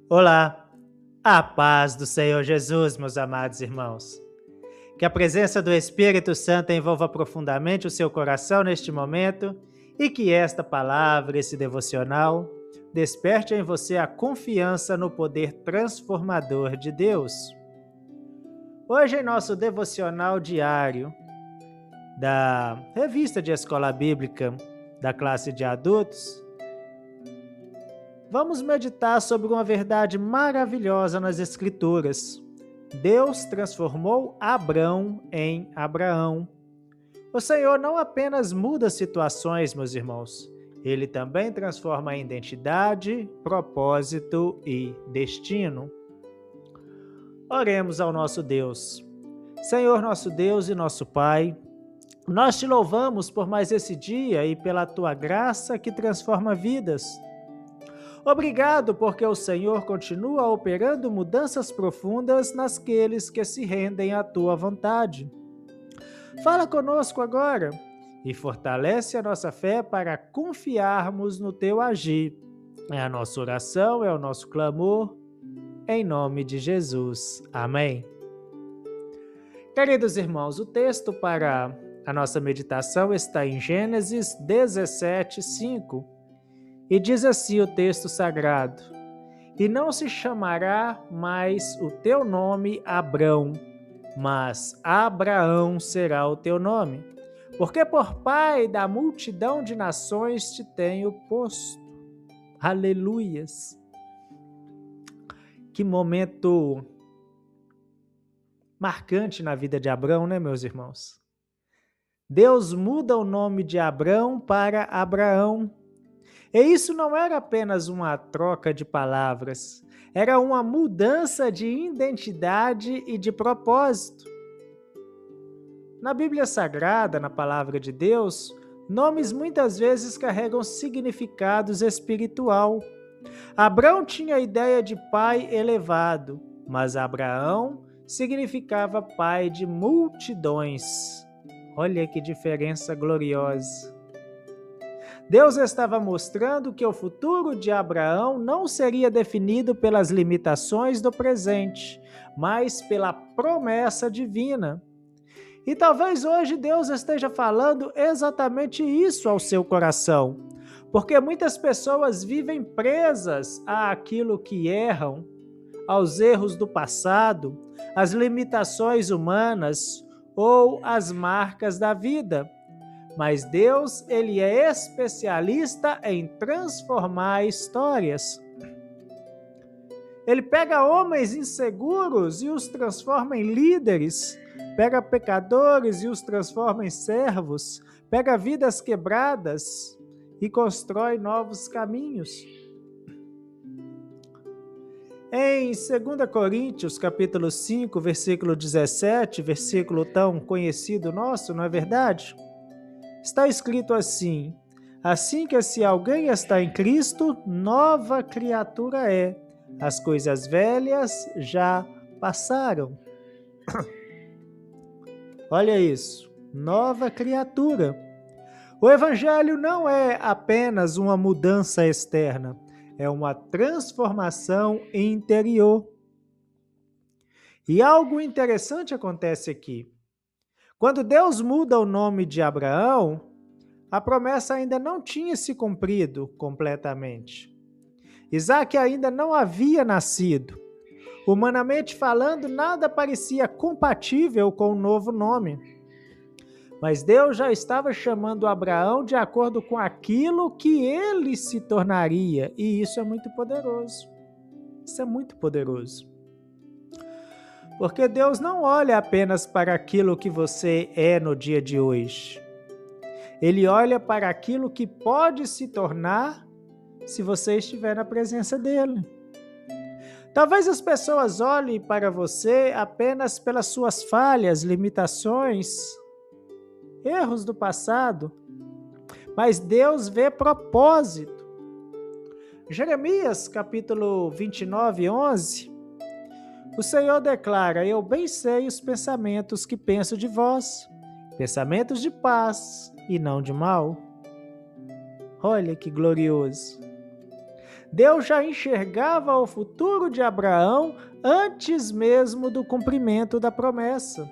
Olá, a paz do Senhor Jesus, meus amados irmãos. Que a presença do Espírito Santo envolva profundamente o seu coração neste momento e que esta palavra, esse devocional, desperte em você a confiança no poder transformador de Deus. Hoje, em nosso devocional diário da Revista de Escola Bíblica da classe de adultos, vamos meditar sobre uma verdade maravilhosa nas Escrituras. Deus transformou Abrão em Abraão. O Senhor não apenas muda situações, meus irmãos, Ele também transforma a identidade, propósito e destino. Oremos ao nosso Deus. Senhor, nosso Deus e nosso Pai, nós te louvamos por mais esse dia e pela tua graça que transforma vidas. Obrigado porque o Senhor continua operando mudanças profundas naqueles que se rendem à tua vontade. Fala conosco agora e fortalece a nossa fé para confiarmos no teu agir. É a nossa oração, é o nosso clamor, em nome de Jesus. Amém. Queridos irmãos, o texto para a nossa meditação está em Gênesis 17, 5. E diz assim o texto sagrado: E não se chamará mais o teu nome Abrão, mas Abraão será o teu nome, porque por pai da multidão de nações te tenho posto. Aleluias! Que momento marcante na vida de Abrão, né, meus irmãos? Deus muda o nome de Abrão para Abraão. E isso não era apenas uma troca de palavras, era uma mudança de identidade e de propósito. Na Bíblia Sagrada, na Palavra de Deus, nomes muitas vezes carregam significados espiritual. Abrão tinha a ideia de pai elevado, mas Abraão significava pai de multidões. Olha que diferença gloriosa! Deus estava mostrando que o futuro de Abraão não seria definido pelas limitações do presente, mas pela promessa divina. E talvez hoje Deus esteja falando exatamente isso ao seu coração, porque muitas pessoas vivem presas àquilo que erram, aos erros do passado, às limitações humanas ou às marcas da vida. Mas Deus, Ele é especialista em transformar histórias. Ele pega homens inseguros e os transforma em líderes, pega pecadores e os transforma em servos, pega vidas quebradas e constrói novos caminhos. Em 2 Coríntios, capítulo 5, versículo 17, versículo tão conhecido nosso, não é verdade? Está escrito assim: assim que se alguém está em Cristo, nova criatura é. As coisas velhas já passaram. Olha isso, nova criatura. O Evangelho não é apenas uma mudança externa, é uma transformação interior. E algo interessante acontece aqui. Quando Deus muda o nome de Abraão, a promessa ainda não tinha se cumprido completamente. Isaac ainda não havia nascido. Humanamente falando, nada parecia compatível com o novo nome. Mas Deus já estava chamando Abraão de acordo com aquilo que ele se tornaria. E isso é muito poderoso. Isso é muito poderoso. Porque Deus não olha apenas para aquilo que você é no dia de hoje. Ele olha para aquilo que pode se tornar se você estiver na presença dele. Talvez as pessoas olhem para você apenas pelas suas falhas, limitações, erros do passado, mas Deus vê propósito. Jeremias, capítulo 29, 11, o Senhor declara: eu bem sei os pensamentos que penso de vós, pensamentos de paz e não de mal. Olha que glorioso! Deus já enxergava o futuro de Abraão antes mesmo do cumprimento da promessa.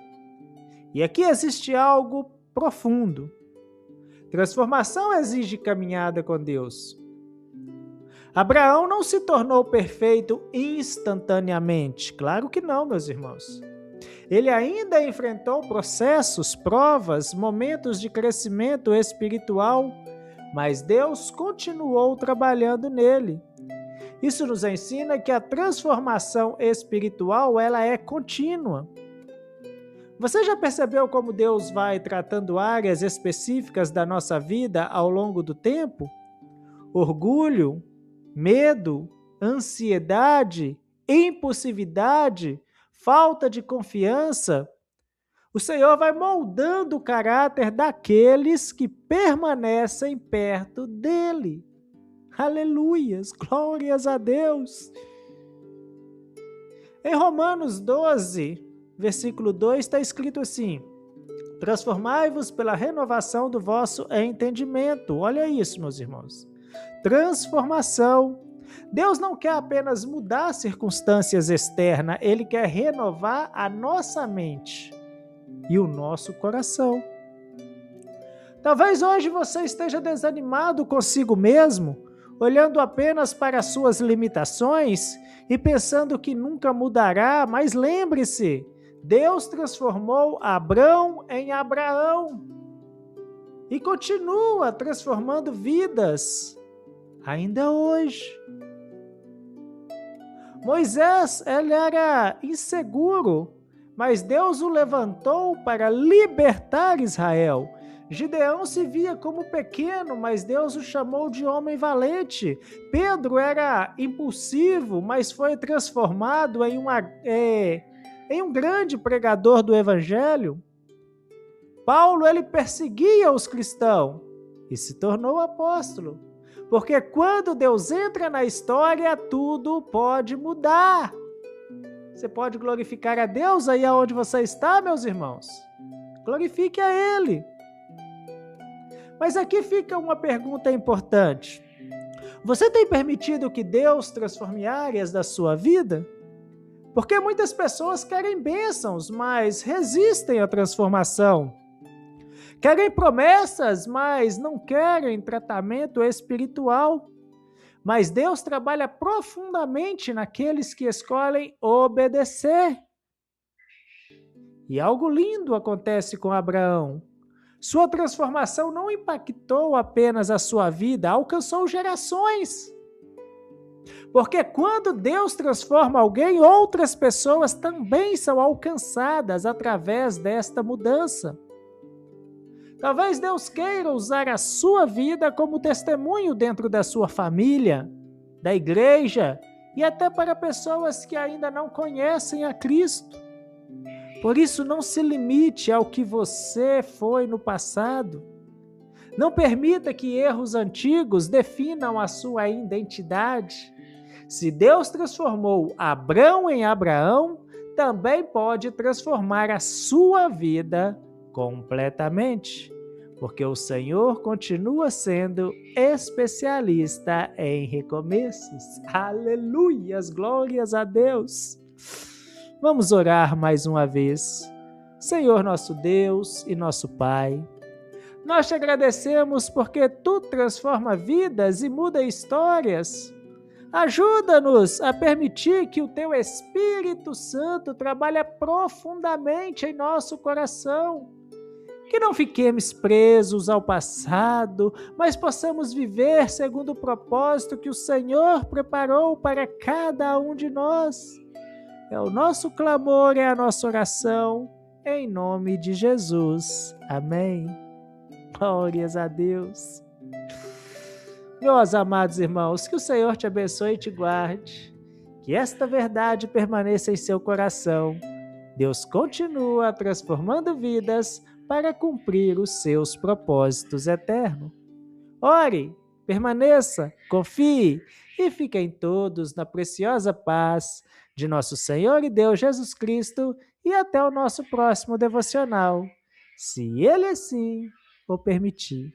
E aqui existe algo profundo. Transformação exige caminhada com Deus. Abraão não se tornou perfeito instantaneamente. Claro que não, meus irmãos. Ele ainda enfrentou processos, provas, momentos de crescimento espiritual, mas Deus continuou trabalhando nele. Isso nos ensina que a transformação espiritual ela é contínua. Você já percebeu como Deus vai tratando áreas específicas da nossa vida ao longo do tempo? Orgulho, medo, ansiedade, impulsividade, falta de confiança. O Senhor vai moldando o caráter daqueles que permanecem perto dele. Aleluias, glórias a Deus. Em Romanos 12, versículo 2, está escrito assim: transformai-vos pela renovação do vosso entendimento. Olha isso, meus irmãos. Transformação. Deus não quer apenas mudar circunstâncias externas, Ele quer renovar a nossa mente e o nosso coração. Talvez hoje você esteja desanimado consigo mesmo, olhando apenas para as suas limitações e pensando que nunca mudará, mas lembre-se, Deus transformou Abrão em Abraão e continua transformando vidas ainda hoje. Moisés, ele era inseguro, mas Deus o levantou para libertar Israel. Gideão se via como pequeno, mas Deus o chamou de homem valente. Pedro era impulsivo, mas foi transformado em um grande pregador do evangelho. Paulo, ele perseguia os cristãos e se tornou apóstolo. Porque quando Deus entra na história, tudo pode mudar. Você pode glorificar a Deus aí aonde você está, meus irmãos. Glorifique a Ele. Mas aqui fica uma pergunta importante. Você tem permitido que Deus transforme áreas da sua vida? Porque muitas pessoas querem bênçãos, mas resistem à transformação. Querem promessas, mas não querem tratamento espiritual. Mas Deus trabalha profundamente naqueles que escolhem obedecer. E algo lindo acontece com Abraão. Sua transformação não impactou apenas a sua vida, alcançou gerações. Porque quando Deus transforma alguém, outras pessoas também são alcançadas através desta mudança. Talvez Deus queira usar a sua vida como testemunho dentro da sua família, da igreja e até para pessoas que ainda não conhecem a Cristo. Por isso, não se limite ao que você foi no passado. Não permita que erros antigos definam a sua identidade. Se Deus transformou Abrão em Abraão, também pode transformar a sua vida completamente. Porque o Senhor continua sendo especialista em recomeços. Aleluias, glórias a Deus. Vamos orar mais uma vez. Senhor nosso Deus e nosso Pai, nós te agradecemos porque Tu transforma vidas e muda histórias. Ajuda-nos a permitir que o Teu Espírito Santo trabalhe profundamente em nosso coração. Que não fiquemos presos ao passado, mas possamos viver segundo o propósito que o Senhor preparou para cada um de nós. É o nosso clamor, é a nossa oração, em nome de Jesus. Amém. Glórias a Deus. Meus amados irmãos, que o Senhor te abençoe e te guarde, que esta verdade permaneça em seu coração. Deus continua transformando vidas para cumprir os seus propósitos eternos. Ore, permaneça, confie e fiquem todos na preciosa paz de nosso Senhor e Deus Jesus Cristo e até o nosso próximo devocional, se Ele assim o permitir.